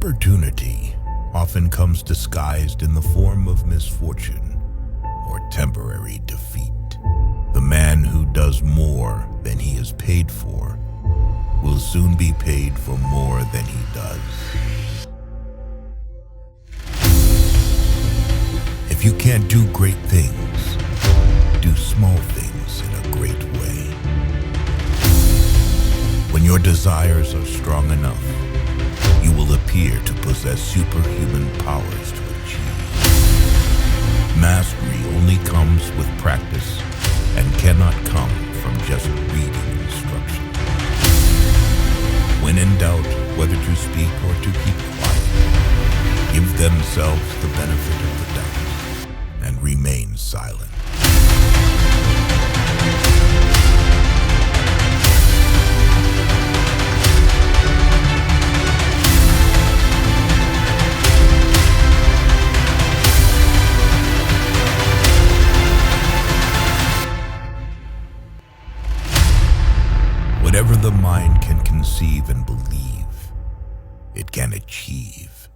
Opportunity often comes disguised in the form of misfortune or temporary defeat. The man who does more than he is paid for will soon be paid for more than he does. If you can't do great things, do small things in a great way. When your desires are strong enough, you will appear to possess superhuman powers to achieve. Mastery only comes with practice and cannot come from just reading instructions. When in doubt whether to speak or to keep quiet, give themselves the benefit of the doubt and remain silent. Whatever the mind can conceive and believe, it can achieve.